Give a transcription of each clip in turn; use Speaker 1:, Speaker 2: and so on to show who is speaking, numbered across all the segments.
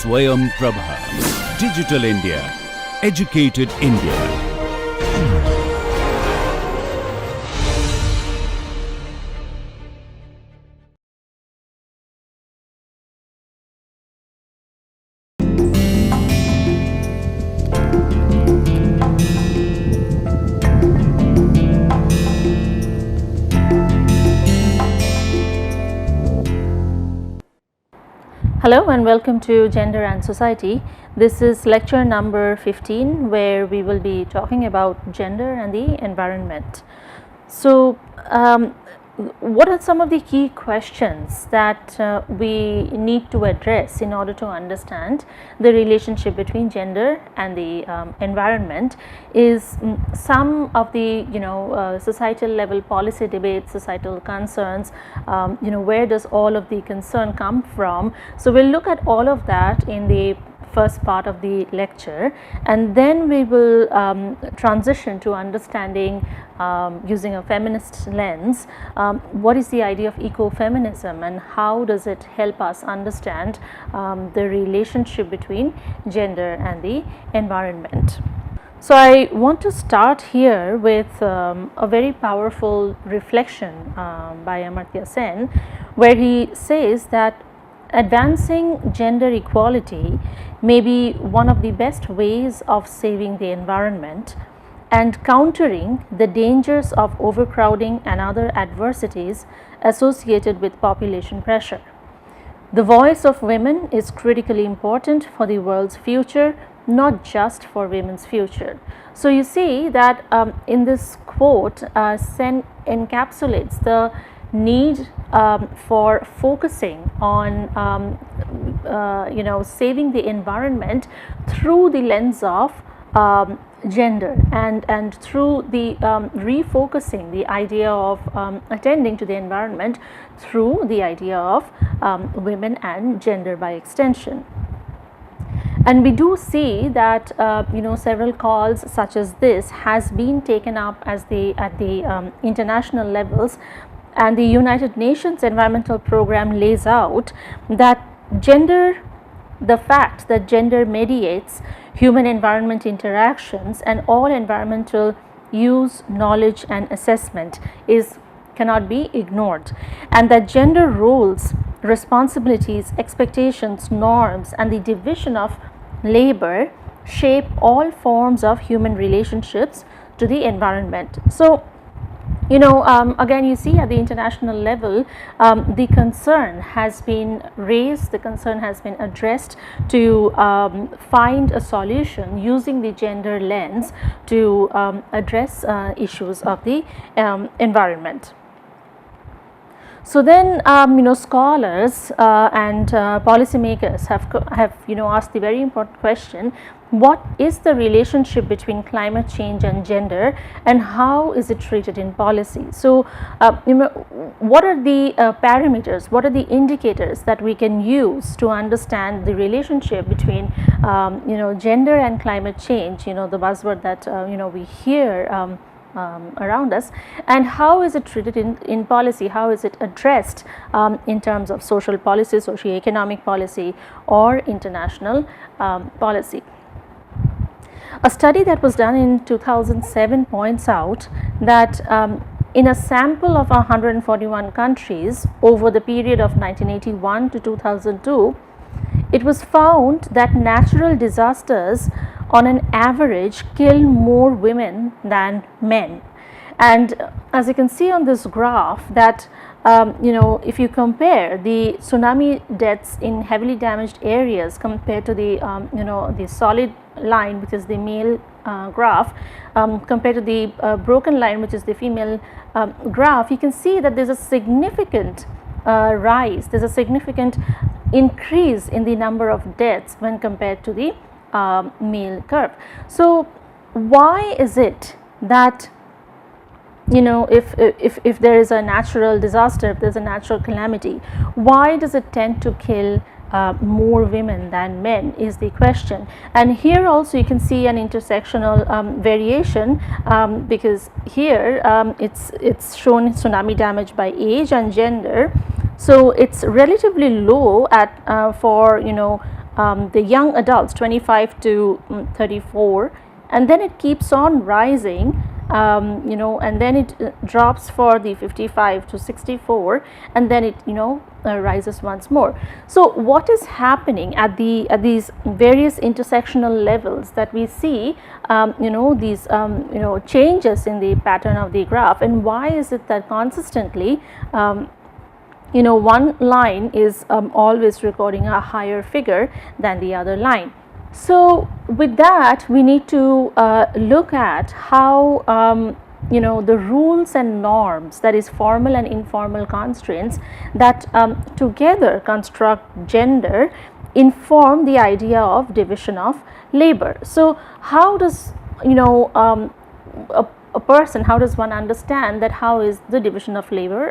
Speaker 1: Swayam Prabha. Digital India. Educated India.
Speaker 2: Hello and welcome to Gender and Society. This is lecture number 15, where we will be talking about gender and the environment. So, what are some of the key questions that we need to address in order to understand the relationship between gender and the environment is some of the societal level policy debates, societal concerns, where does all of the concern come from. So, we will look at all of that in the first part of the lecture, and then we will transition to understanding using a feminist lens what is the idea of ecofeminism and how does it help us understand the relationship between gender and the environment. So, I want to start here with a very powerful reflection by Amartya Sen, where he says that advancing gender equality may be one of the best ways of saving the environment and countering the dangers of overcrowding and other adversities associated with population pressure. The voice of women is critically important for the world's future, not just for women's future. So, you see that in this quote, Sen encapsulates the need for focusing on saving the environment through the lens of gender and through the refocusing the idea of attending to the environment through the idea of women and gender by extension. And we do see that several calls such as this has been taken up at the international levels, and the United Nations Environmental Programme lays out that the fact that gender mediates human environment interactions and all environmental use, knowledge and assessment cannot be ignored, and that gender roles, responsibilities, expectations, norms and the division of labor shape all forms of human relationships to the environment. So, again you see at the international level the concern has been raised, the concern has been addressed to find a solution using the gender lens to address issues of the environment. So then, scholars and policymakers have asked the very important question: what is the relationship between climate change and gender, and how is it treated in policy? So, what are the parameters? What are the indicators that we can use to understand the relationship between gender and climate change? The buzzword that we hear around us, and how is it treated in policy, how is it addressed in terms of social policy, socio-economic policy or international policy. A study that was done in 2007 points out that in a sample of 141 countries over the period of 1981 to 2002, it was found that natural disasters on an average kill more women than men. And as you can see on this graph that if you compare the tsunami deaths in heavily damaged areas compared to the solid line, which is the male graph, compared to the broken line, which is the female graph, you can see that there's a significant rise, there's a significant increase in the number of deaths when compared to the male curve. So, why is it that if there is a natural disaster, if there is a natural calamity, why does it tend to kill more women than men is the question. And here also you can see an intersectional variation, because here it's shown tsunami damage by age and gender. So it's relatively low at for the young adults 25 to 34, and then it keeps on rising, and then it drops for the 55 to 64, and then it rises once more. So what is happening at these various intersectional levels that we see these changes in the pattern of the graph, and why is it that consistently one line is always recording a higher figure than the other line? So with that, we need to look at how the rules and norms, that is formal and informal constraints that together construct gender, inform the idea of division of labor. So how does a person, how does one understand that how is the division of labor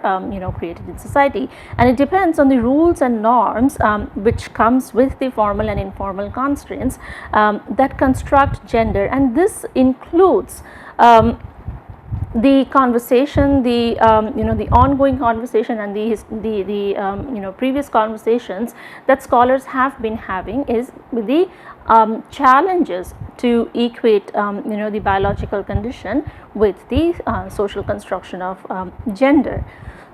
Speaker 2: created in society? And it depends on the rules and norms which comes with the formal and informal constraints that construct gender, and this includes the conversation, the the ongoing conversation, and the previous conversations that scholars have been having is with the challenges to equate the biological condition with the social construction of gender.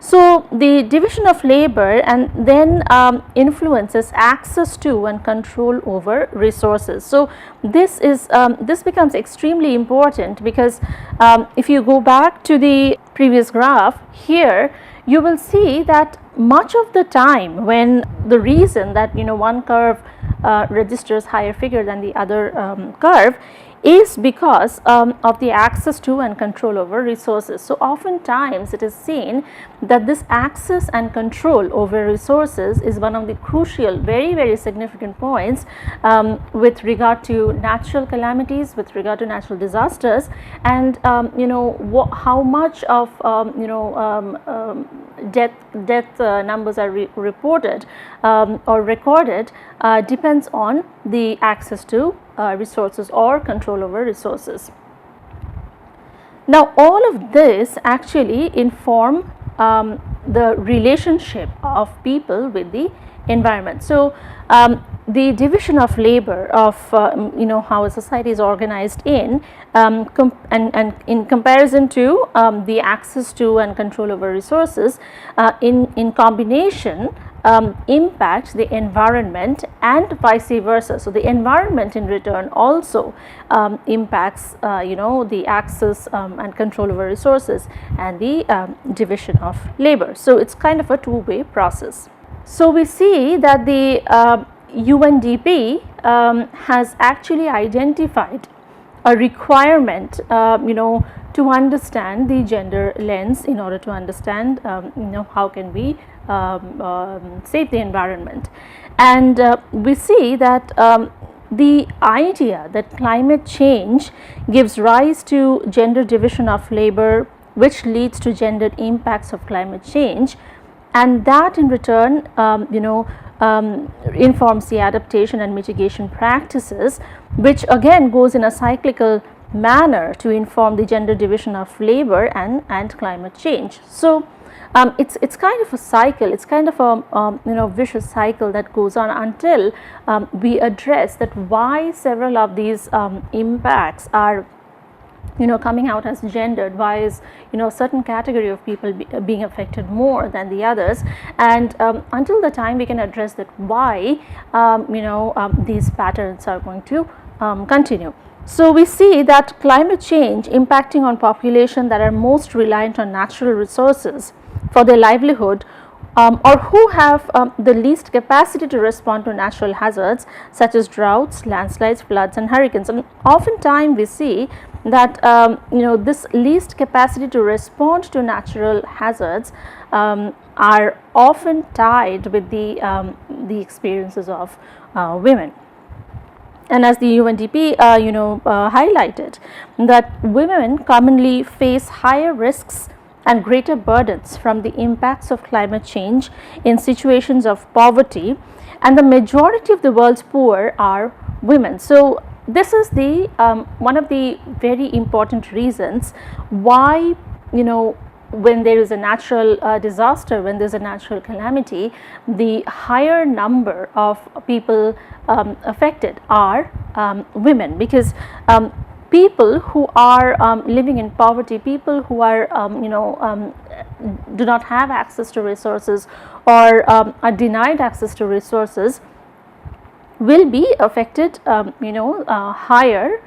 Speaker 2: So the division of labor and then influences access to and control over resources. So this is this becomes extremely important, because if you go back to the previous graph here, you will see that much of the time, when the reason that one curve registers higher figure than the other curve is because of the access to and control over resources. So oftentimes it is seen that this access and control over resources is one of the crucial, very significant points with regard to natural calamities, with regard to natural disasters, and how much of death numbers are reported or recorded depends on the access to resources or control over resources. Now all of this actually inform the relationship of people with the environment. So the division of labor of how a society is organized in and in comparison to the access to and control over resources in combination impacts the environment and vice versa. So the environment in return also impacts the access and control over resources and the division of labor. So it's kind of a two-way process. So we see that the UNDP has actually identified a requirement to understand the gender lens in order to understand how can we save the environment. And we see that the idea that climate change gives rise to gender division of labor, which leads to gendered impacts of climate change, and that in return informs the adaptation and mitigation practices, which again goes in a cyclical manner to inform the gender division of labor and climate change. So it's kind of a cycle, it's kind of a vicious cycle that goes on until we address that why several of these impacts are coming out as gendered, why is a certain category of people being affected more than the others, and until the time we can address that why these patterns are going to continue. So we see that climate change impacting on population that are most reliant on natural resources for their livelihood, or who have the least capacity to respond to natural hazards such as droughts, landslides, floods and hurricanes. And oftentimes we see that this least capacity to respond to natural hazards are often tied with the experiences of women. And as the UNDP highlighted, that women commonly face higher risks and greater burdens from the impacts of climate change in situations of poverty, and the majority of the world's poor are women. So this is the one of the very important reasons why when there is a natural disaster, when there is a natural calamity, the higher number of people affected are women, because people who are living in poverty, people who are do not have access to resources or are denied access to resources will be affected higher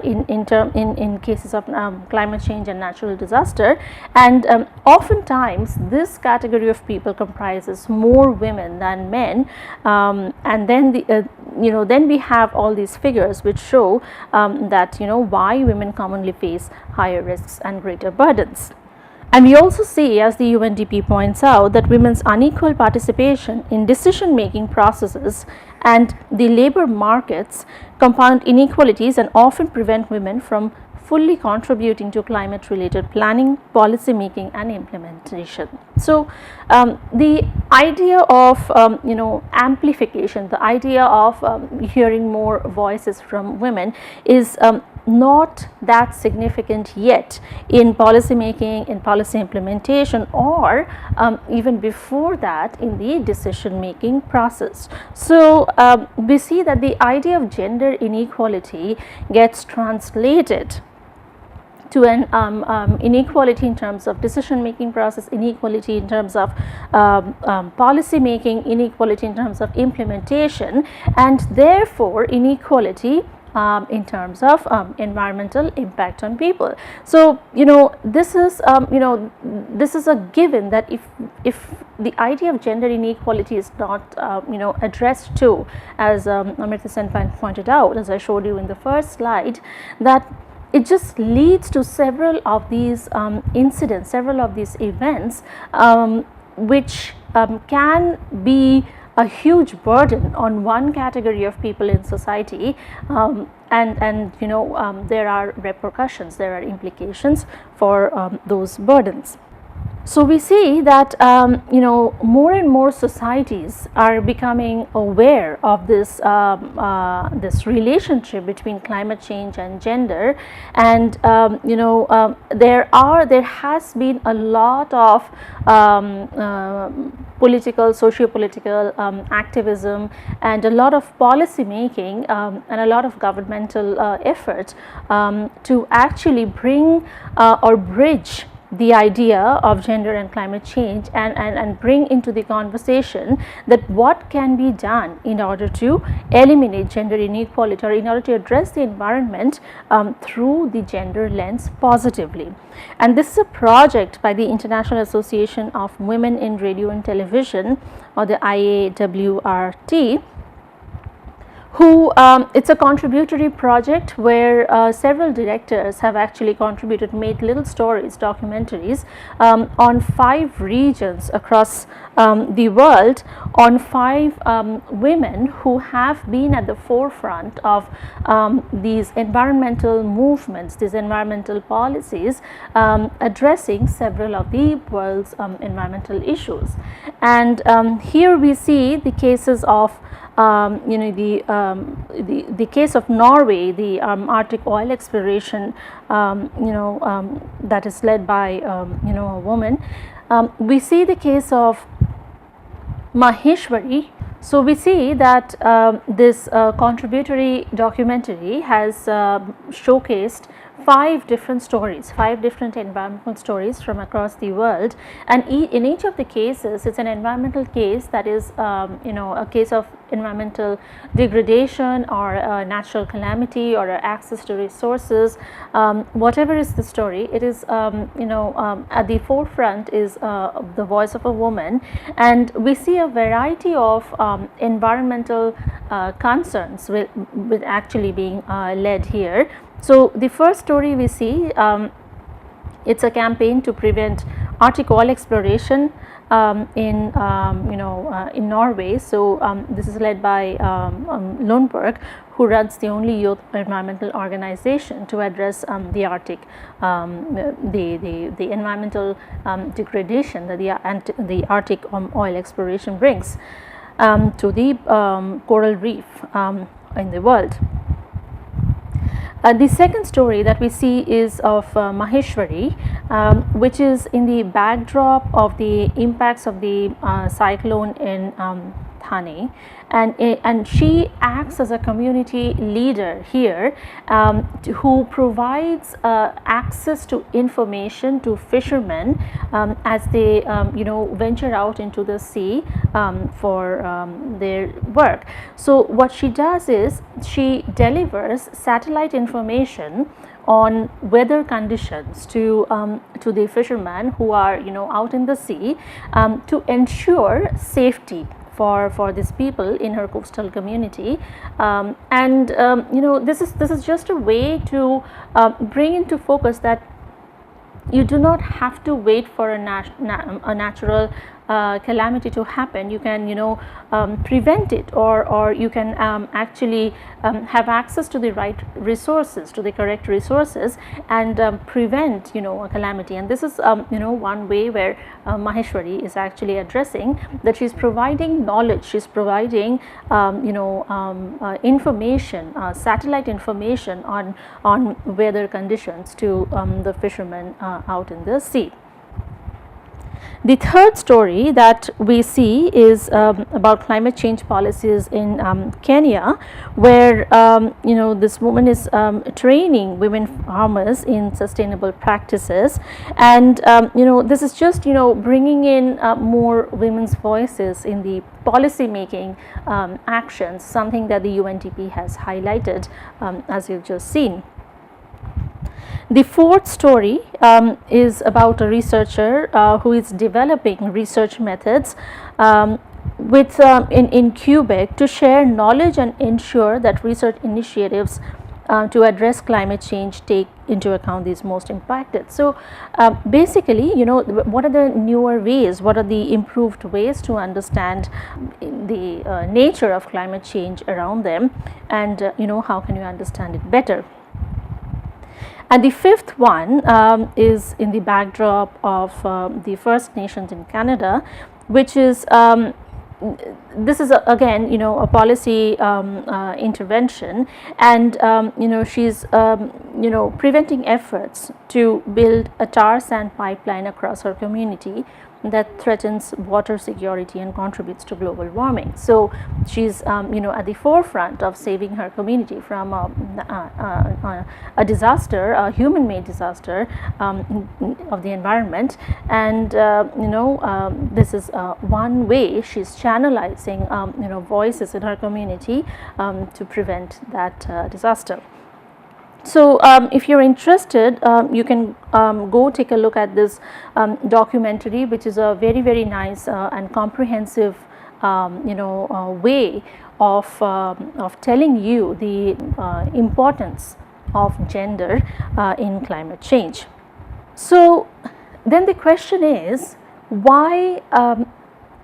Speaker 2: in cases of climate change and natural disaster. And oftentimes this category of people comprises more women than men, and then then we have all these figures which show that why women commonly face higher risks and greater burdens. And we also see, as the UNDP points out, that women's unequal participation in decision making processes and the labor markets compound inequalities and often prevent women from fully contributing to climate related planning, policy making and implementation. So the idea of amplification, the idea of hearing more voices from women is not that significant yet in policy making, in policy implementation, or even before that in the decision making process. So we see that the idea of gender inequality gets translated to an inequality in terms of decision making process, inequality in terms of policy making, inequality in terms of implementation, and therefore inequality in terms of environmental impact on people. So this is this is a given that if the idea of gender inequality is not addressed to, as Amrita Senpai pointed out, as I showed you in the first slide, that it just leads to several of these incidents, several of these events which can be a huge burden on one category of people in society, and there are repercussions, there are implications for those burdens. So we see that more and more societies are becoming aware of this this relationship between climate change and gender, and there has been a lot of political, socio-political activism and a lot of policy making and a lot of governmental effort to actually bring or bridge the idea of gender and climate change, and bring into the conversation that what can be done in order to eliminate gender inequality, or in order to address the environment through the gender lens positively. And this is a project by the International Association of Women in Radio and Television, or the IAWRT, who it's a contributory project where several directors have actually contributed, made little stories, documentaries on 5 regions across the world, on 5 women who have been at the forefront of these environmental movements, these environmental policies, addressing several of the world's environmental issues. And here we see the cases of the case of Norway, the Arctic oil exploration, that is led by a woman. We see the case of Maheshwari. So we see that this contributory documentary has showcased 5 different stories, 5 different environmental stories from across the world, and in each of the cases it's an environmental case that is a case of environmental degradation or a natural calamity or access to resources. Whatever is the story, it is at the forefront is the voice of a woman, and we see a variety of environmental concerns with actually being led here. So the first story we see, it's a campaign to prevent Arctic oil exploration in Norway. So this is led by Lundberg, who runs the only youth environmental organization to address the Arctic, the environmental degradation that the Arctic oil exploration brings to the coral reef in the world. The second story that we see is of Maheshwari, which is in the backdrop of the impacts of the cyclone in Thane, and she acts as a community leader here, who provides access to information to fishermen as they venture out into the sea for their work. So what she does is she delivers satellite information on weather conditions to the fishermen who are out in the sea, to ensure safety for these people in her coastal community, this is just a way to bring into focus that you do not have to wait for a natural calamity to happen. You can prevent it, or you can actually have access to the right resources, to the correct resources, and prevent a calamity. And this is one way where Maheshwari is actually addressing that. She's providing knowledge, she's providing information, satellite information on weather conditions to the fishermen out in the sea. The third story that we see is about climate change policies in Kenya, where this woman is training women farmers in sustainable practices, and this is just bringing in more women's voices in the policy making actions, something that the UNDP has highlighted, as you've just seen. The fourth story is about a researcher who is developing research methods in Quebec to share knowledge and ensure that research initiatives to address climate change take into account these most impacted. So basically, what are the newer ways, what are the improved ways to understand the nature of climate change around them, and how can you understand it better. And the fifth one is in the backdrop of the First Nations in Canada, which is this is again a policy intervention, and she's preventing efforts to build a tar sand pipeline across her community that threatens water security and contributes to global warming. So she's at the forefront of saving her community from a disaster, a human-made disaster of the environment, and this is one way she's channelizing voices in her community to prevent that disaster. So if you're interested, you can go take a look at this documentary, which is a very nice and comprehensive way of telling you the importance of gender in climate change. So then the question is, why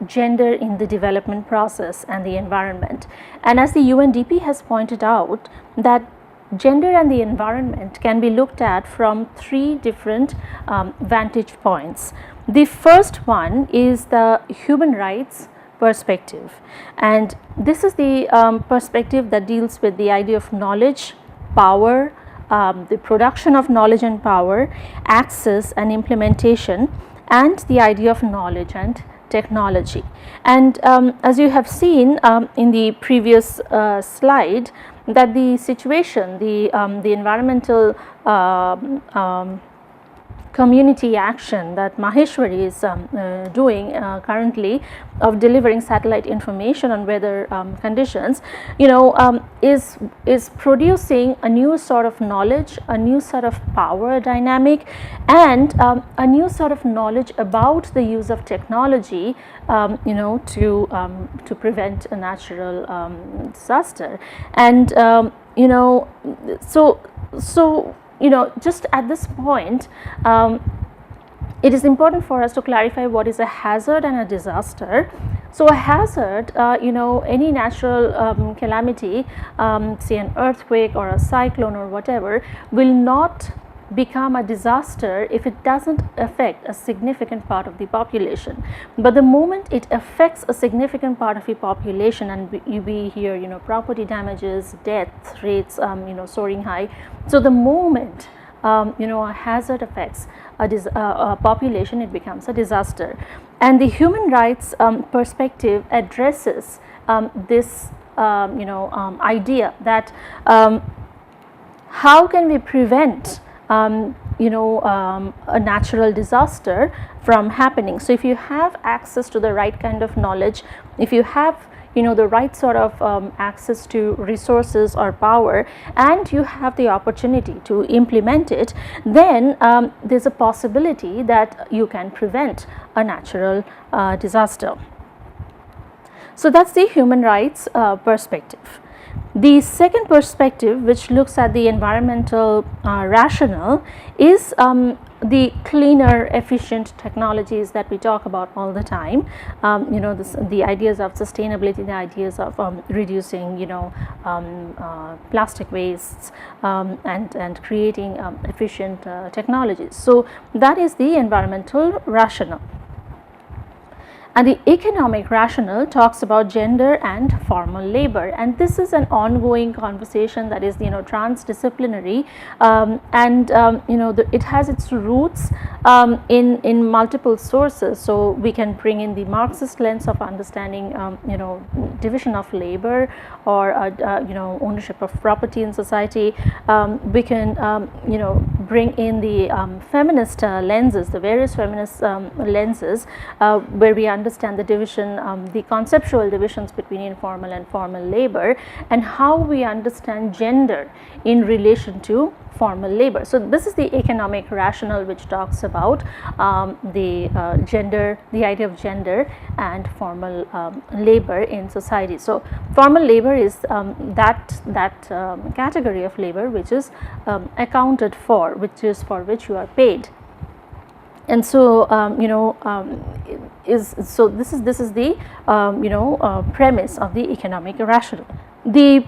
Speaker 2: gender in the development process and the environment? And as the UNDP has pointed out, that gender and the environment can be looked at from three different vantage points. The first one is the human rights perspective, and this is the perspective that deals with the idea of knowledge, power, the production of knowledge and power, access and implementation, and the idea of knowledge and technology. And as you have seen in the previous slide, that the situation, the environmental community action that Maheshwari is doing currently of delivering satellite information on weather conditions, is producing a new sort of knowledge, a new sort of power dynamic, and a new sort of knowledge about the use of technology, to prevent a natural disaster. And just at this point, it is important for us to clarify what is a hazard and a disaster. So a hazard, any natural calamity, say an earthquake or a cyclone or whatever, will not become a disaster if it doesn't affect a significant part of the population. But the moment it affects a significant part of the population, and we hear, you know, property damages, death rates, you know, soaring high. So the moment you know, a hazard affects a population, it becomes a disaster. And the human rights perspective addresses this you know, idea that how can we prevent you know, a natural disaster from happening. So if you have access to the right kind of knowledge, if you have, you know, the right sort of access to resources or power, and you have the opportunity to implement it, then there's a possibility that you can prevent a natural disaster. So that's the human rights perspective. The second perspective, which looks at the environmental rationale, is the cleaner, efficient technologies that we talk about all the time. You know, the ideas of sustainability, the ideas of reducing, you know, plastic wastes, and creating efficient technologies. So that is the environmental rationale. And the economic rationale talks about gender and formal labor, and this is an ongoing conversation that is, you know, transdisciplinary, and you know, it has its roots in multiple sources. So we can bring in the Marxist lens of understanding, you know, division of labor, or you know, ownership of property in society. We can you know, bring in the feminist lenses, the various feminist lenses, where we understand the division, the conceptual divisions between informal and formal labor, and how we understand gender in relation to formal labor. So this is the economic rationale, which talks about the gender, the idea of gender and formal labor in society. So formal labor is that category of labor which is accounted for, which is for which you are paid. And so you know, this is the you know, premise of the economic rationale. The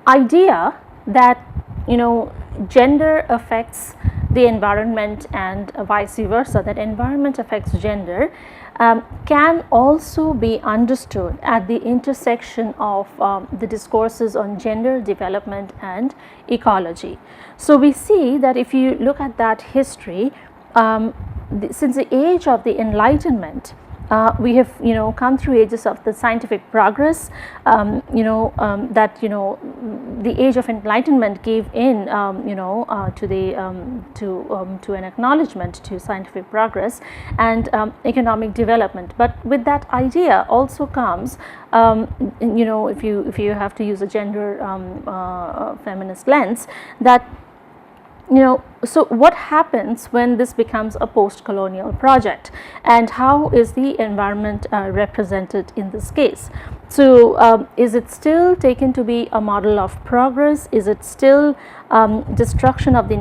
Speaker 2: idea that, you know, gender affects the environment and vice versa, that environment affects gender, can also be understood at the intersection of the discourses on gender, development and ecology. So we see that if you look at that history, since the age of the Enlightenment, we have, you know, come through ages of the scientific progress, you know, that, you know, the age of Enlightenment gave in, you know, to the to an acknowledgement to scientific progress and economic development. But with that idea also comes, you know, if you have to use a gender feminist lens, that, you know, so what happens when this becomes a post-colonial project, and how is the environment represented in this case? So is it still taken to be a model of progress? Is it still destruction of the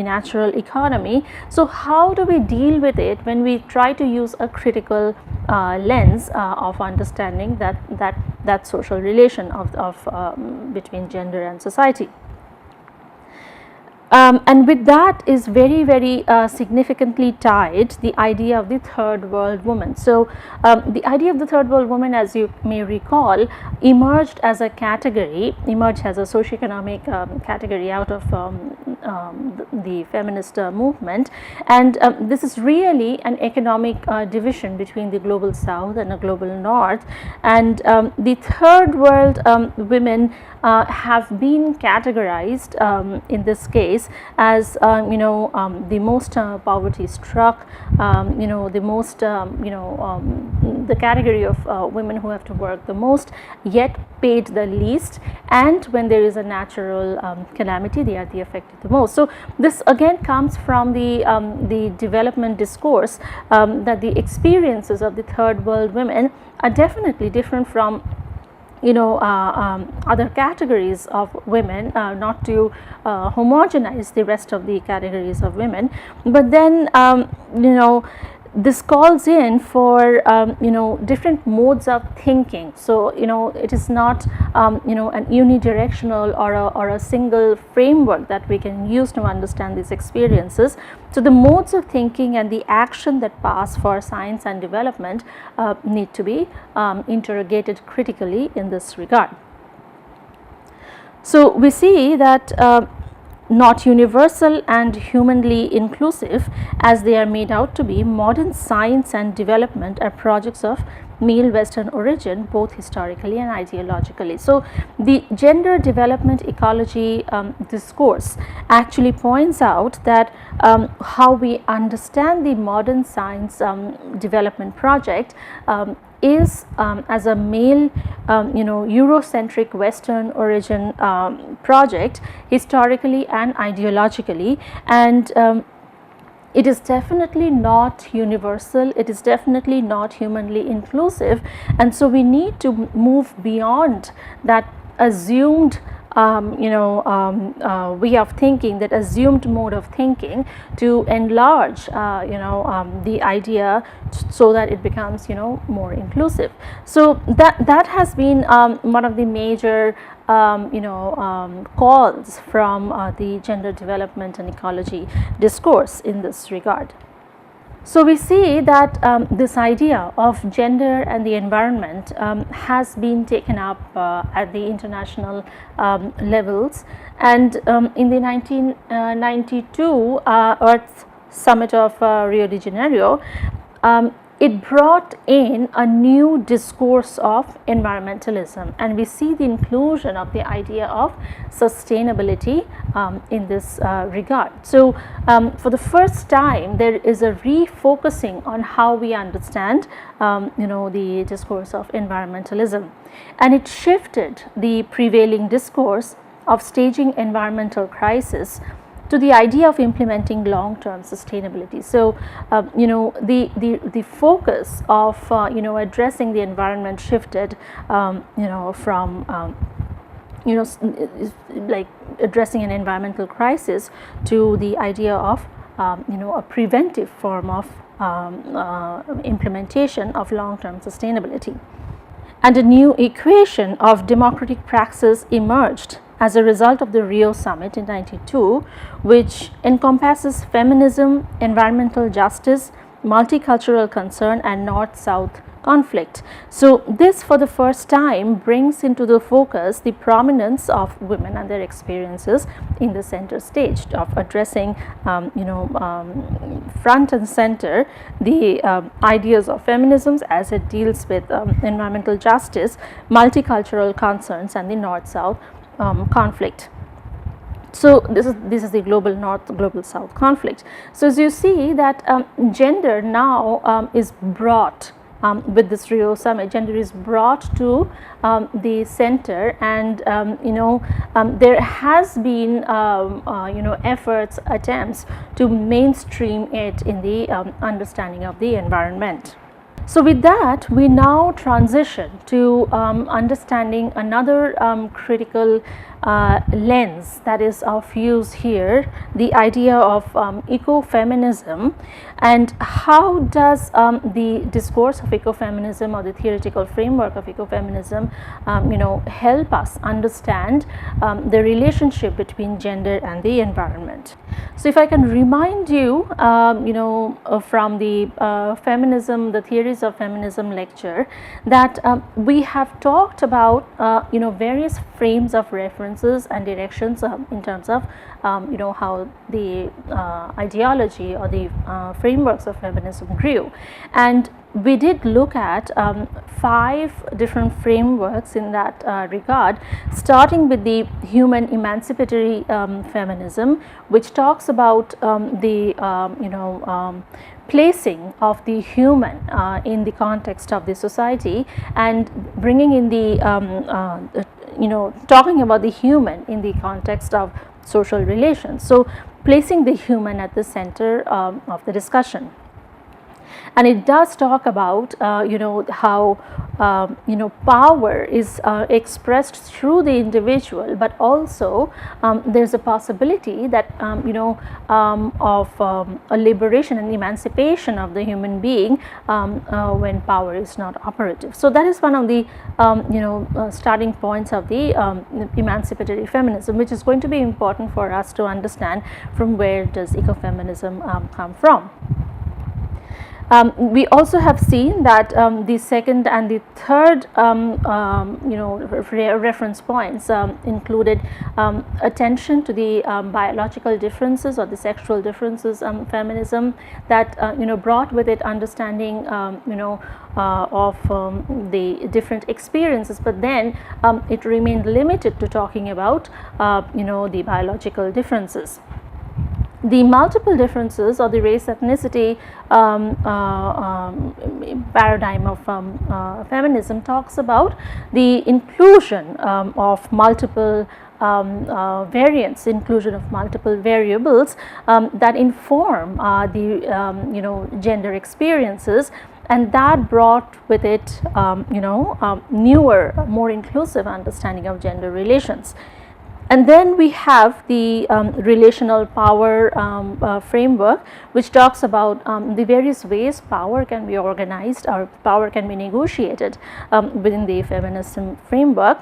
Speaker 2: natural economy? So how do we deal with it when we try to use a critical lens of understanding that social relation of between gender and society? And with that is very, very significantly tied the idea of the third world woman. So the idea of the third world woman, as you may recall, emerged as a category, emerged as a socioeconomic category out of the feminist movement, and this is really an economic division between the global south and the global north, and the third world women have been categorized in this case as you know, the most poverty struck, you know, the most you know, the category of women who have to work the most yet paid the least, and when there is a natural calamity, they are the affected the most. So this again comes from the development discourse, that the experiences of the third world women are definitely different from, you know, other categories of women, not to homogenize the rest of the categories of women, but then you know, this calls in for different modes of thinking. So it is not an unidirectional or a single framework that we can use to understand these experiences. So the modes of thinking and the action that pass for science and development need to be interrogated critically in this regard. So we see that not universal and humanly inclusive as they are made out to be, modern science and development are projects of male Western origin, both historically and ideologically. So the gender development ecology discourse actually points out that how we understand the modern science development project is as a male Eurocentric Western origin project historically and ideologically, and it is definitely not universal, it is definitely not humanly inclusive, and so we need to move beyond that assumed way of thinking, that assumed mode of thinking, to enlarge the idea so that it becomes more inclusive. So that has been one of the major calls from the gender development and ecology discourse in this regard. So we see that this idea of gender and the environment has been taken up at the international levels, and in the 1992 Earth Summit of Rio de Janeiro, it brought in a new discourse of environmentalism, and we see the inclusion of the idea of sustainability in this regard. So for the first time there is a refocusing on how we understand the discourse of environmentalism, and it shifted the prevailing discourse of staging environmental crisis to the idea of implementing long-term sustainability. So the focus of addressing the environment shifted from like addressing an environmental crisis to the idea of a preventive form of implementation of long-term sustainability. And a new equation of democratic praxis emerged as a result of the Rio Summit in 92, which encompasses feminism, environmental justice, multicultural concern, and North-South conflict. So this, for the first time, brings into the focus the prominence of women and their experiences in the center stage of addressing front and center the ideas of feminism as it deals with environmental justice, multicultural concerns, and the North-South conflict. So this is the global North, global South conflict. So as you see that gender now is brought with this Rio Summit, gender is brought to the center, and there has been efforts, attempts to mainstream it in the understanding of the environment. So with that, we now transition to understanding another critical lens that is of use here, the idea of ecofeminism, and how does the discourse of ecofeminism or the theoretical framework of ecofeminism help us understand the relationship between gender and the environment. So if I can remind you from the feminism, the theories of feminism lecture, that we have talked about various frames of references and directions in terms of how the ideology or the frameworks of feminism grew, and we did look at 5 different frameworks in that regard, starting with the human emancipatory feminism, which talks about the placing of the human in the context of the society, and bringing in the talking about the human in the context of social relations. So placing the human at the center of the discussion. And it does talk about how power is expressed through the individual, but also there's a possibility that of a liberation and emancipation of the human being when power is not operative. So that is one of the starting points of the emancipatory feminism, which is going to be important for us to understand from where does ecofeminism come from. We also have seen that the second and the third reference points included attention to the biological differences or the sexual differences feminism that brought with it understanding of the different experiences, but then it remained limited to talking about the biological differences. The multiple differences or the race ethnicity paradigm of feminism talks about the inclusion of multiple variants, inclusion of multiple variables that inform the gender experiences, and that brought with it newer, more inclusive understanding of gender relations. And then we have the relational power framework, which talks about the various ways power can be organized or power can be negotiated within the feminism framework.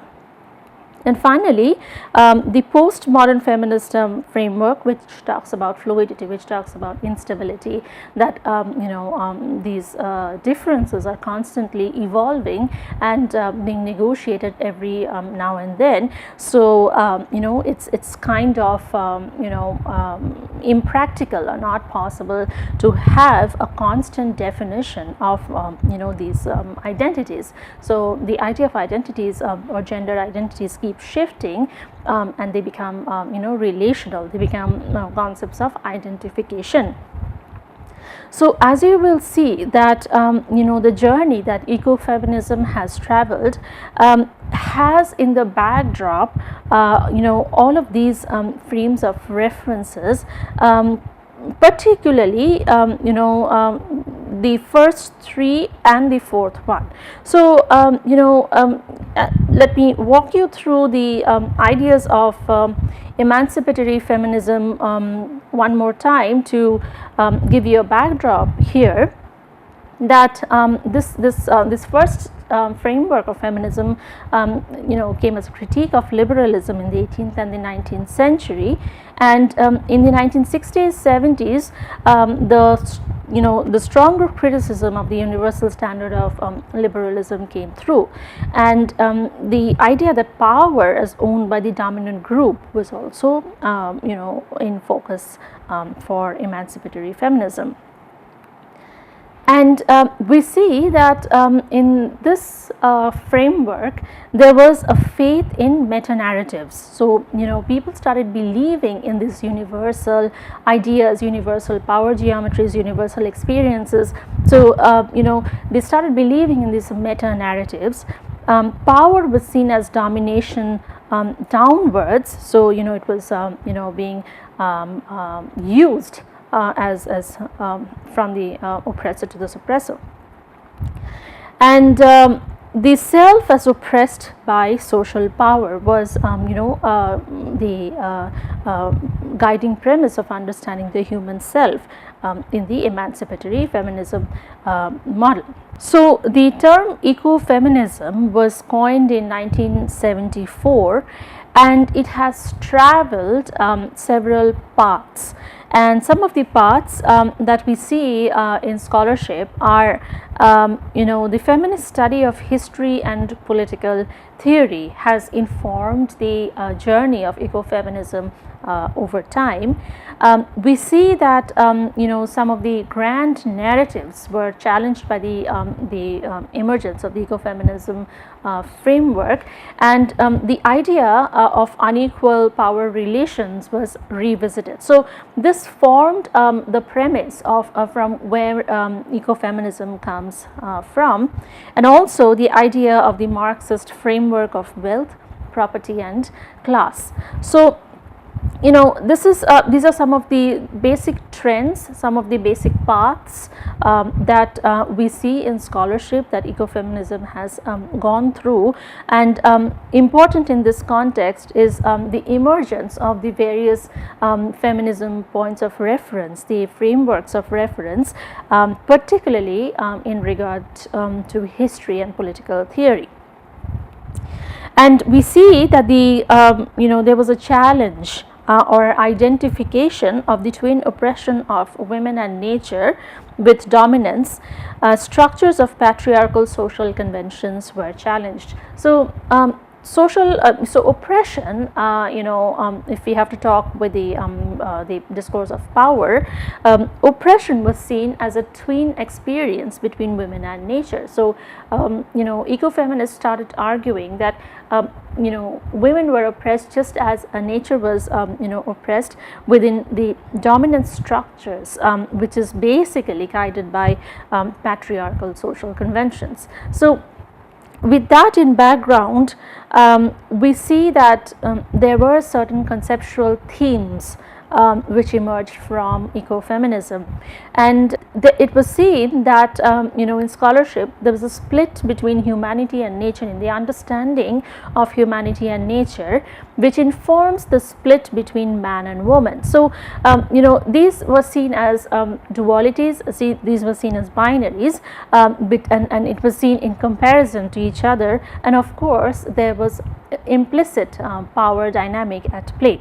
Speaker 2: And finally, the postmodern feminist framework, which talks about fluidity, which talks about instability, that these differences are constantly evolving and being negotiated every now and then. So it's kind of impractical or not possible to have a constant definition of these identities. So the idea of identities or gender identities keep shifting and they become relational, they become concepts of identification. So as you will see that the journey that ecofeminism has traveled has in the backdrop all of these frames of references, particularly the first three and the fourth one. So let me walk you through the ideas of emancipatory feminism one more time to give you a backdrop here, that this first framework of feminism came as a critique of liberalism in the 18th and the 19th century, and in the 1960s 70s the stronger criticism of the universal standard of liberalism came through, and the idea that power is owned by the dominant group was also in focus for emancipatory feminism. And we see that in this framework there was a faith in meta-narratives. So people started believing in these universal ideas, universal power geometries, universal experiences. So they started believing in these meta-narratives. Power was seen as domination downwards, so it was being used as from the oppressor to the suppressor, and the self as oppressed by social power was the guiding premise of understanding the human self in the emancipatory feminism model. So the term ecofeminism was coined in 1974, and it has traveled several paths. And some of the paths that we see in scholarship are the feminist study of history and political theory has informed the journey of ecofeminism over time. We see that some of the grand narratives were challenged by the emergence of the ecofeminism framework, and the idea of unequal power relations was revisited. So this formed the premise of from where ecofeminism comes from, and also the idea of the Marxist framework of wealth, property and class. So these are some of the basic trends, some of the basic paths that we see in scholarship that ecofeminism has gone through. And important in this context is the emergence of the various feminism points of reference, the frameworks of reference, particularly in regard to history and political theory. And we see that there was a challenge or identification of the twin oppression of women and nature with dominance. Structures of patriarchal social conventions were challenged. So oppression, if we have to talk with the discourse of power, oppression was seen as a twin experience between women and nature. So ecofeminists started arguing that women were oppressed just as nature was oppressed within the dominant structures, which is basically guided by patriarchal social conventions. So with that in background, we see that there were certain conceptual themes which emerged from ecofeminism, and it was seen that in scholarship there was a split between humanity and nature in the understanding of humanity and nature, which informs the split between man and woman. So these were seen as dualities, these were seen as binaries, and it was seen in comparison to each other, and of course there was implicit power dynamic at play.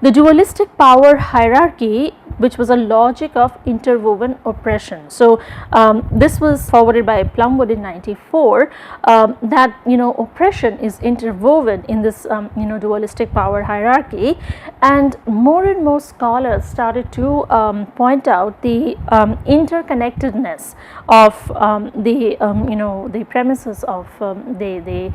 Speaker 2: The dualistic power hierarchy, which was a logic of interwoven oppression. So this was forwarded by Plumwood in 94, that oppression is interwoven in this dualistic power hierarchy, and more scholars started to point out the interconnectedness of the premises of the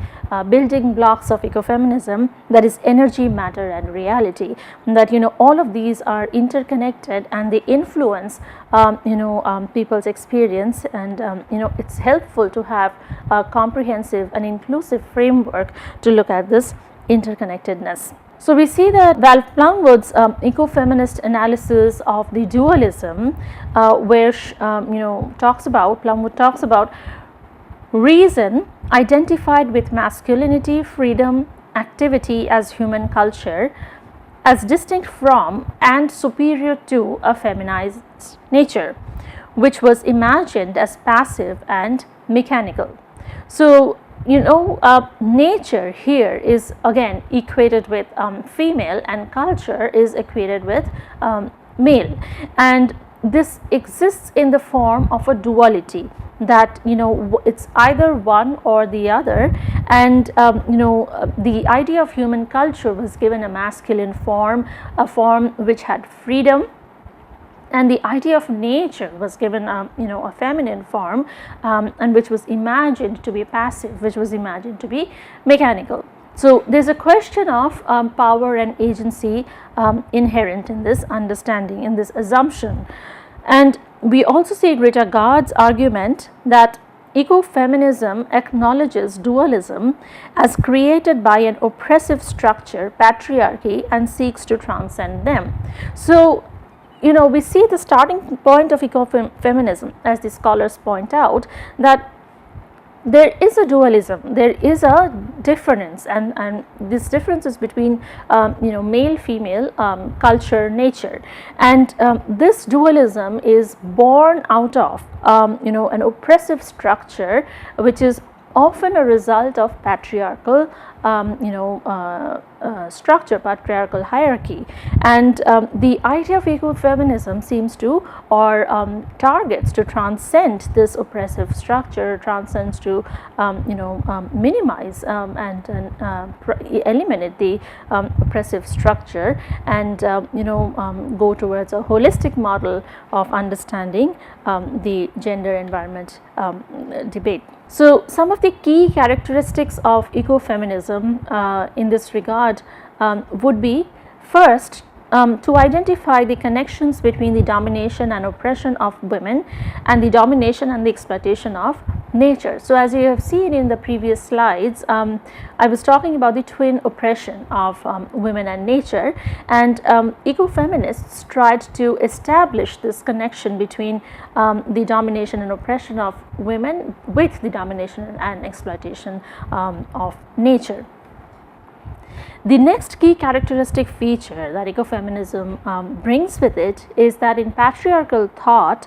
Speaker 2: building blocks of ecofeminism, that is energy, matter and reality, that all of these are interconnected and they influence people's experience, and it's helpful to have a comprehensive and inclusive framework to look at this interconnectedness. So we see that Ralph Plumwood's ecofeminist analysis of the dualism, where Plumwood talks about reason identified with masculinity, freedom, activity as human culture, as distinct from and superior to a feminized nature, which was imagined as passive and mechanical. So nature here is again equated with female, and culture is equated with male, and this exists in the form of a duality, that it's either one or the other, and the idea of human culture was given a masculine form, a form which had freedom, and the idea of nature was given a feminine form, and which was imagined to be passive, which was imagined to be mechanical. So there's a question of power and agency inherent in this understanding, in this assumption. And we also see Greta Gard's argument that ecofeminism acknowledges dualism as created by an oppressive structure, patriarchy, and seeks to transcend them. So we see the starting point of ecofeminism, as the scholars point out, that there is a dualism, there is a difference, and this difference is between male, female, culture, nature, and this dualism is born out of an oppressive structure, which is often a result of patriarchal structure, patriarchal hierarchy, and the idea of ecofeminism seems to, or targets to transcend this oppressive structure, transcends to minimize and eliminate the oppressive structure, and go towards a holistic model of understanding the gender environment debate. So some of the key characteristics of ecofeminism in this regard would be, first, to identify the connections between the domination and oppression of women and the domination and the exploitation of nature. So, as you have seen in the previous slides, I was talking about the twin oppression of women and nature, and ecofeminists tried to establish this connection between the domination and oppression of women with the domination and exploitation of nature. The next key characteristic feature that ecofeminism brings with it is that in patriarchal thought,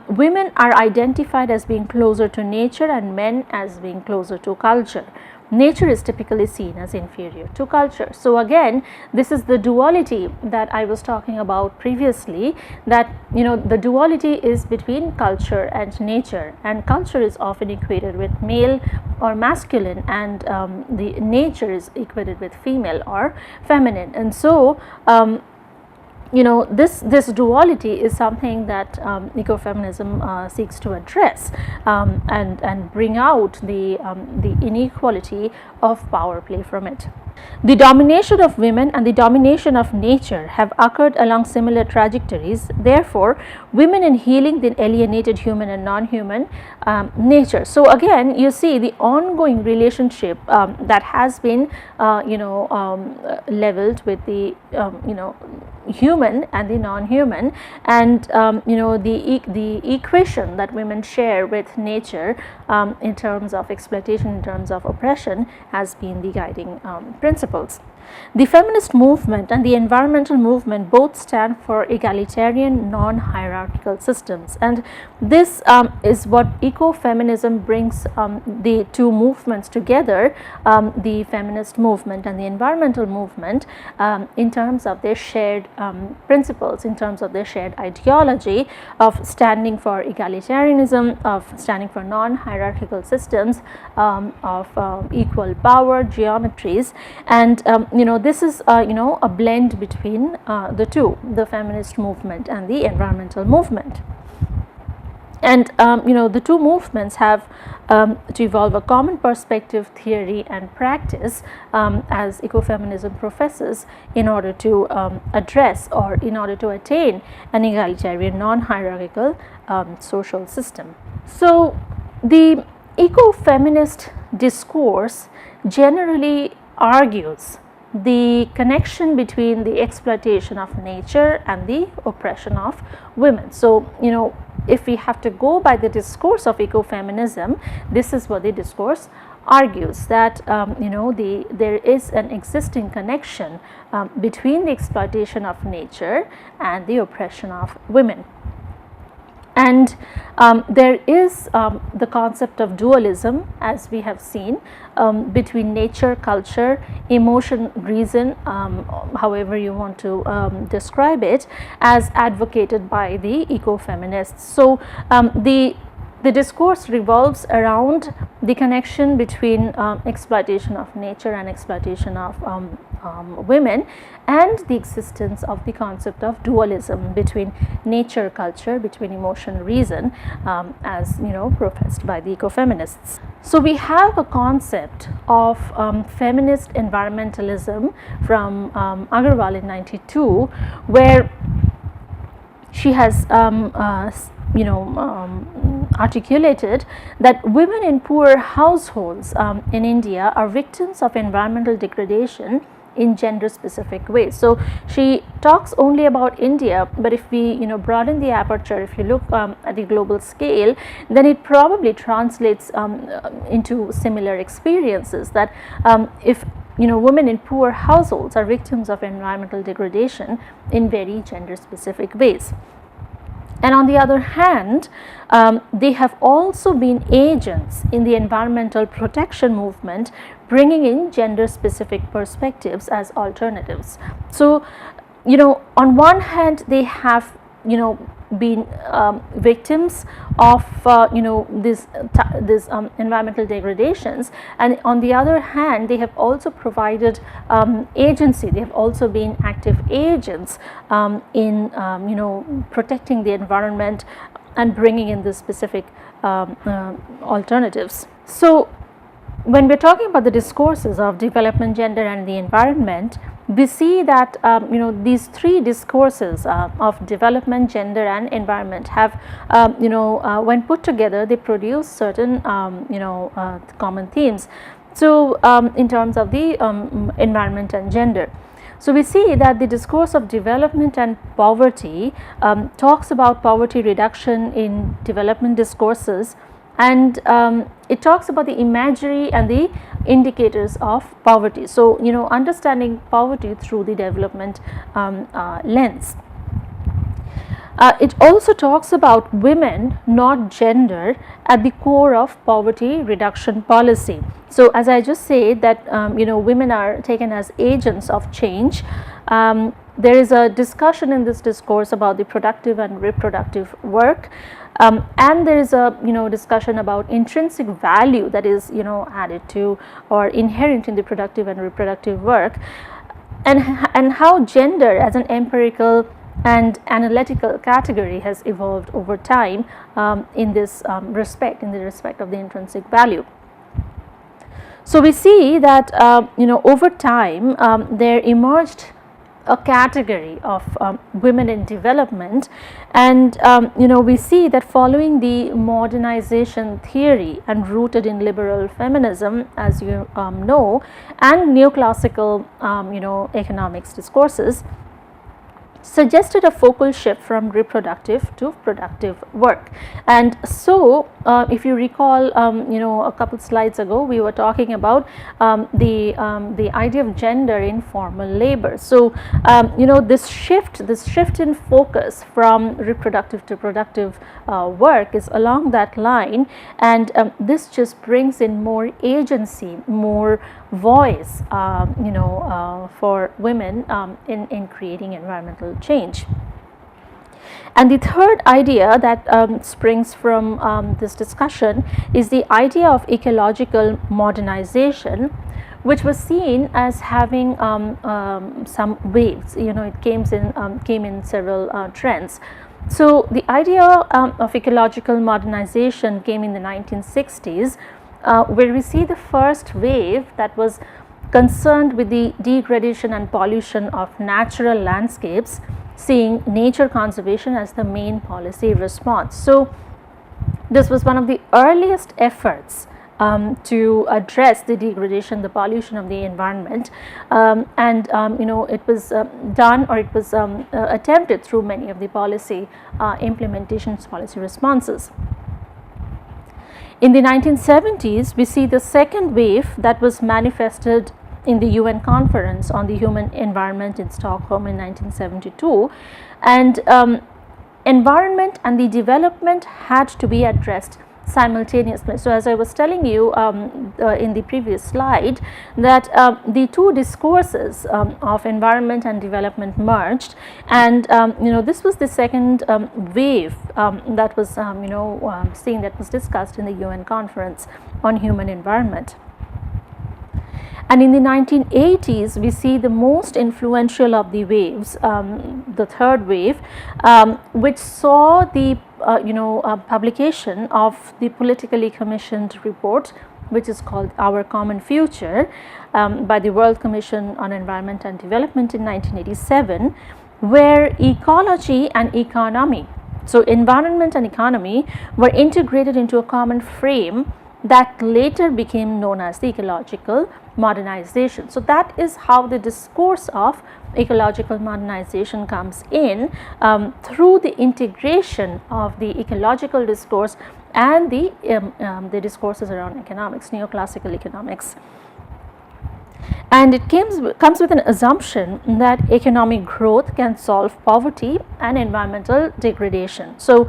Speaker 2: women are identified as being closer to nature and men as being closer to culture. Nature is typically seen as inferior to culture. So again, this is the duality that I was talking about previously, that the duality is between culture and nature, and culture is often equated with male or masculine, and the nature is equated with female or feminine. And so this duality is something that ecofeminism seeks to address and bring out the inequality of power play from it. The domination of women and the domination of nature have occurred along similar trajectories. Therefore, women in healing the alienated human and non-human nature. So again, you see the ongoing relationship that has been leveled with the human and the non-human, and the equation that women share with nature in terms of exploitation, in terms of oppression, has been the guiding principles. The feminist movement and the environmental movement both stand for egalitarian, non-hierarchical systems, and this is what ecofeminism brings the two movements together, the feminist movement and the environmental movement, in terms of their shared principles, in terms of their shared ideology of standing for egalitarianism, of standing for non-hierarchical systems, of equal power geometries, and this is a blend between the two, the feminist movement and the environmental movement. And the two movements have to evolve a common perspective, theory and practice as ecofeminism professes, in order to address, or in order to attain an egalitarian, non-hierarchical social system. So the ecofeminist discourse generally argues the connection between the exploitation of nature and the oppression of women. So if we have to go by the discourse of ecofeminism, this is what the discourse argues, that there is an existing connection between the exploitation of nature and the oppression of women. And there is the concept of dualism, as we have seen, between nature, culture, emotion, reason, however you want to describe it, as advocated by the ecofeminists. So the discourse revolves around the connection between exploitation of nature and exploitation of women, and the existence of the concept of dualism between nature, culture, between emotion, reason, as professed by the ecofeminists. So we have a concept of feminist environmentalism from Agarwal in 92, where she has articulated that women in poor households in India are victims of environmental degradation in gender specific ways. So she talks only about India, but if we broaden the aperture, if you look at the global scale, then it probably translates into similar experiences, that if women in poor households are victims of environmental degradation in very gender specific ways. And on the other hand, they have also been agents in the environmental protection movement, bringing in gender specific perspectives as alternatives. So on one hand, they have been victims of this environmental degradations, and on the other hand, they have also provided agency. They have also been active agents in protecting the environment and bringing in the specific alternatives. So when we're talking about the discourses of development, gender and the environment, we see that these three discourses of development, gender and environment have when put together they produce certain common themes. So in terms of the environment and gender, so we see that the discourse of development and poverty talks about poverty reduction in development discourses, and it talks about the imagery and the indicators of poverty. So understanding poverty through the development lens. It also talks about women, not gender, at the core of poverty reduction policy. So as I just said that women are taken as agents of change. There is a discussion in this discourse about the productive and reproductive work, and there is a discussion about intrinsic value that is added to or inherent in the productive and reproductive work, and how gender as an empirical and analytical category has evolved over time in this respect, in the respect of the intrinsic value. So we see that over time there emerged a category of women in development, and we see that following the modernization theory and rooted in liberal feminism, as you know, and neoclassical economics discourses, suggested a focal shift from reproductive to productive work. And so if you recall a couple slides ago we were talking about the idea of gender in formal labor. So this shift in focus from reproductive to productive work is along that line, and this just brings in more agency, more voice for women in creating environmental change. And the third idea that springs from this discussion is the idea of ecological modernization, which was seen as having some waves. It came in several trends. So the idea of ecological modernization came in the 1960s, where we see the first wave that was concerned with the degradation and pollution of natural landscapes, seeing nature conservation as the main policy response. So this was one of the earliest efforts to address the degradation, the pollution of the environment, and it was done, or it was attempted through many of the policy implementations, policy responses. In the 1970s, we see the second wave that was manifested in the UN Conference on the Human Environment in Stockholm in 1972, and environment and the development had to be addressed simultaneously. So as I was telling you in the previous slide, that the two discourses of environment and development merged, and this was the second wave that was seen, that was discussed in the UN Conference on Human Environment. And in the 1980s, we see the most influential of the waves, the third wave, which saw the publication of the politically commissioned report, which is called Our Common Future, by the World Commission on Environment and Development in 1987, where ecology and economy, so environment and economy, were integrated into a common frame that later became known as the ecological modernization. So that is how the discourse of ecological modernization comes in, through the integration of the ecological discourse and the discourses around economics, neoclassical economics. And it comes with an assumption that economic growth can solve poverty and environmental degradation. So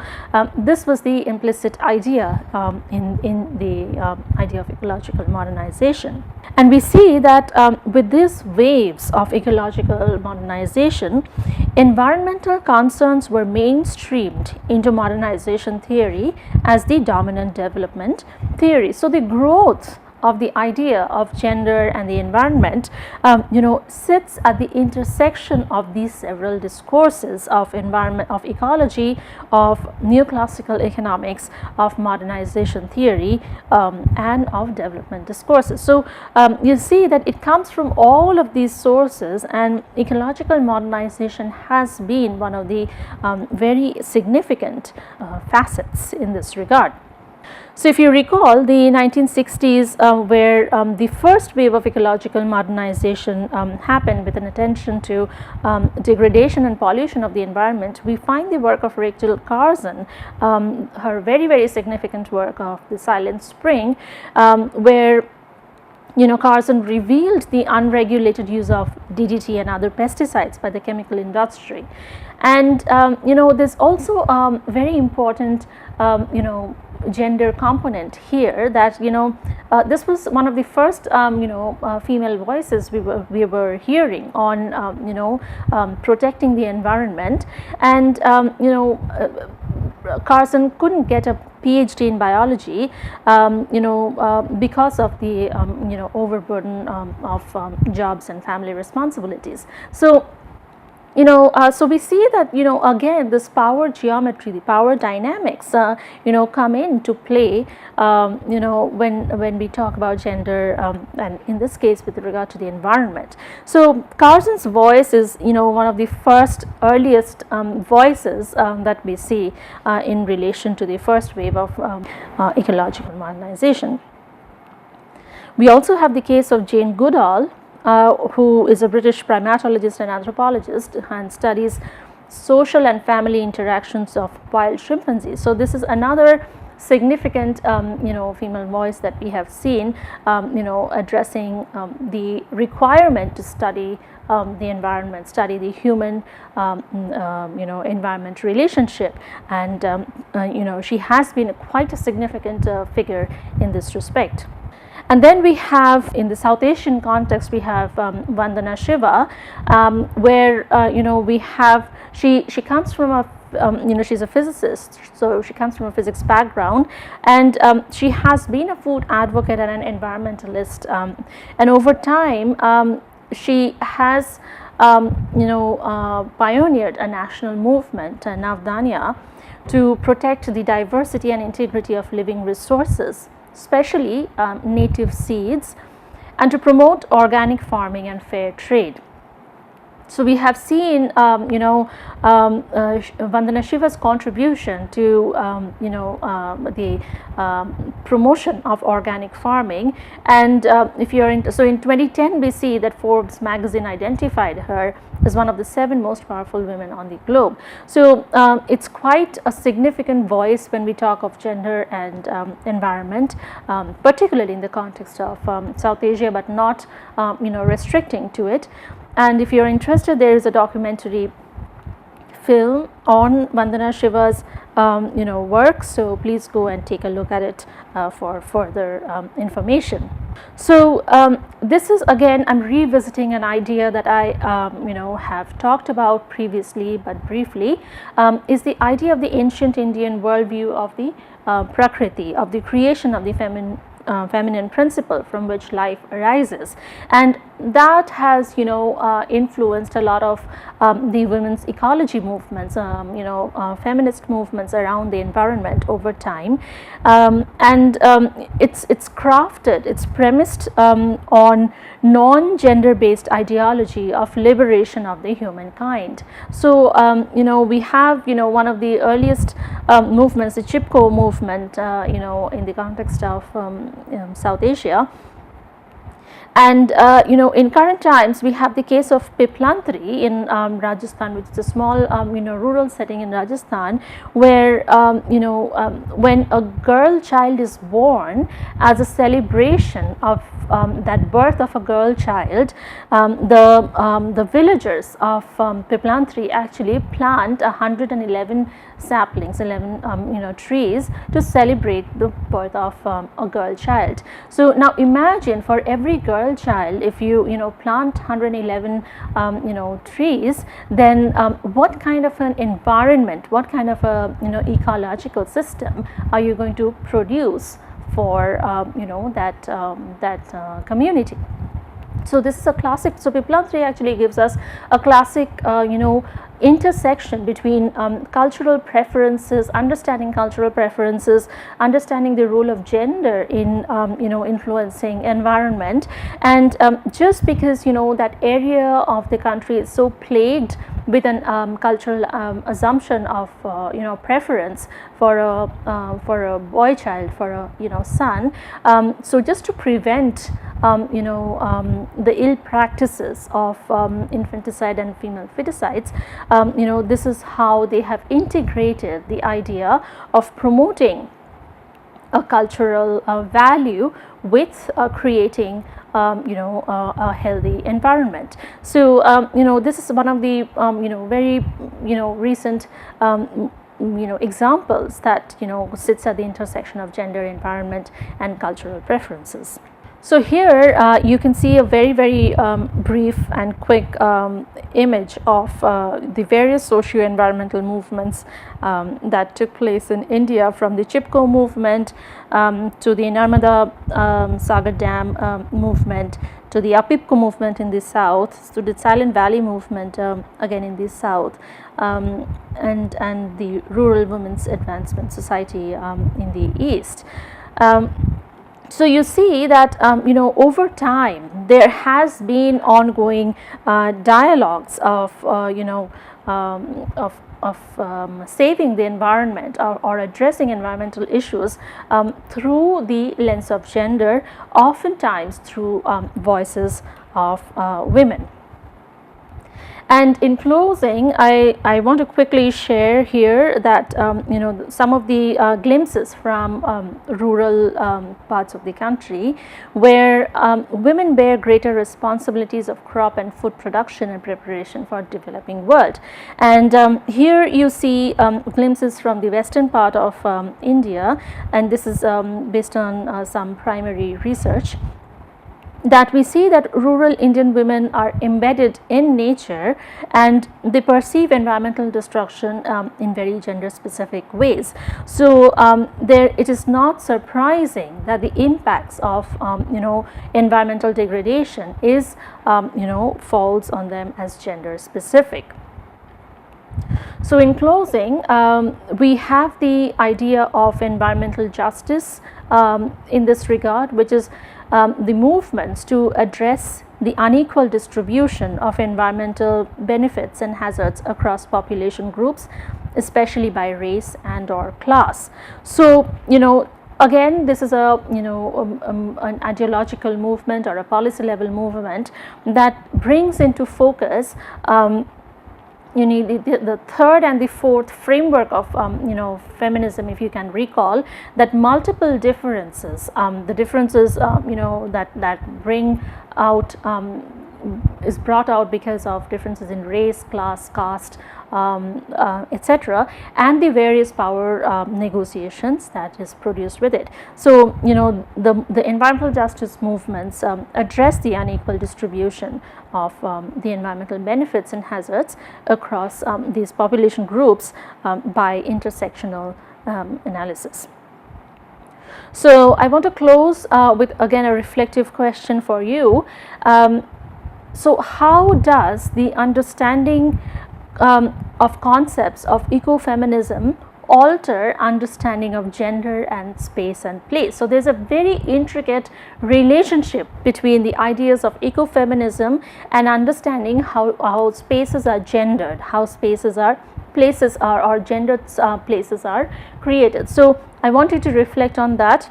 Speaker 2: this was the implicit idea in the idea of ecological modernization. And we see that with these waves of ecological modernization, environmental concerns were mainstreamed into modernization theory as the dominant development theory. So the growth of the idea of gender and the environment, sits at the intersection of these several discourses of environment, of ecology, of neoclassical economics, of modernization theory, and of development discourses. So you see that it comes from all of these sources, and ecological modernization has been one of the very significant facets in this regard. So if you recall the 1960s, where the first wave of ecological modernization happened with an attention to degradation and pollution of the environment, we find the work of Rachel Carson, her very significant work of The Silent Spring, where Carson revealed the unregulated use of DDT and other pesticides by the chemical industry. And there's also very important gender component here, that this was one of the first female voices we were hearing on protecting the environment. And Carson couldn't get a PhD in biology, because of the overburden of jobs and family responsibilities. So so we see that again this power geometry, the power dynamics come into play when we talk about gender, and in this case with regard to the environment. So Carson's voice is one of the first earliest voices that we see in relation to the first wave of ecological modernization. We also have the case of Jane Goodall, who is a British primatologist and anthropologist and studies social and family interactions of wild chimpanzees. So this is another significant female voice that we have seen addressing the requirement to study the environment, study the human environment relationship, and she has been quite a significant figure in this respect. And then we have, in the South Asian context, we have Vandana Shiva, where we have, she comes from a she's a physicist, so she comes from a physics background, and she has been a food advocate and an environmentalist, and over time she has pioneered a national movement, Navdanya, to protect the diversity and integrity of living resources, especially native seeds, and to promote organic farming and fair trade. So we have seen Vandana Shiva's contribution to the promotion of organic farming, and if you're in, so in 2010 we see that Forbes magazine identified her as one of the 7 most powerful women on the globe. So it's quite a significant voice when we talk of gender and environment, particularly in the context of South Asia, but not restricting to it. And if you're interested, there is a documentary film on Vandana Shiva's work, so please go and take a look at it for further information. So this is, again, I'm revisiting an idea that I have talked about previously but briefly, is the idea of the ancient Indian worldview of the Prakriti, of the creation of the feminine principle from which life arises, and that has influenced a lot of the women's ecology movements, feminist movements around the environment over time, and it's crafted, it's premised on non-gender based ideology of liberation of the humankind. So we have in the earliest movements, the Chipko movement, in the context of South Asia. And in current times we have the case of Piplantri in Rajasthan, which is a small rural setting in Rajasthan, where when a girl child is born, as a celebration of that birth of a girl child, the villagers of Piplantri actually plant 111 saplings, 11 trees, to celebrate the birth of a girl child. So now imagine, for every girl child, if you plant 111 trees, then what kind of an environment, what kind of a ecological system are you going to produce for that community. So this is a classic. So Piplan 3 actually gives us a classic, intersection between cultural preferences, understanding cultural preferences, understanding the role of gender in influencing environment. And just because that area of the country is so plagued with an cultural assumption of preference for a boy child, for a son, so just to prevent the ill practices of infanticide and female feticides, this is how they have integrated the idea of promoting a cultural value with creating a healthy environment. So this is one of the very recent examples that sits at the intersection of gender, environment and cultural preferences. So here you can see a very brief and quick image of the various socio-environmental movements that took place in India, from the Chipko movement to the Narmada Sagar Dam movement, to the Apipko movement in the south, to the Silent Valley movement again in the south, and the Rural Women's Advancement Society in the east. So you see that over time there has been ongoing dialogues of saving the environment or addressing environmental issues through the lens of gender, oftentimes through voices of women. And in closing, I want to quickly share here that some of the glimpses from rural parts of the country, where women bear greater responsibilities of crop and food production and preparation for developing world. And here you see glimpses from the western part of India, and this is based on some primary research, that we see that rural Indian women are embedded in nature and they perceive environmental destruction in very gender specific ways. So it is not surprising that the impacts of environmental degradation is falls on them as gender specific. So in closing, we have the idea of environmental justice in this regard, which is the movements to address the unequal distribution of environmental benefits and hazards across population groups, especially by race and or class. So again, this is an ideological movement or a policy level movement that brings into focus the third and the fourth framework of feminism, if you can recall, that multiple differences, the differences that bring out is brought out because of differences in race, class, caste, etc., and the various power negotiations that is produced with it. So the environmental justice movements address the unequal distribution of the environmental benefits and hazards across these population groups by intersectional analysis. So I want to close with again a reflective question for you. So how does the understanding of concepts of ecofeminism alter understanding of gender and space and place? So there's a very intricate relationship between the ideas of ecofeminism and understanding how spaces are gendered, how spaces are places are or gendered places are created. So I want you to reflect on that.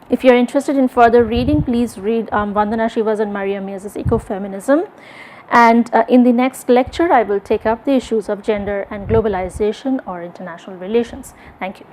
Speaker 2: If you are interested in further reading, please read Vandana Shiva's and Maria Miaz's Ecofeminism. And in the next lecture, I will take up the issues of gender and globalization or international relations. Thank you.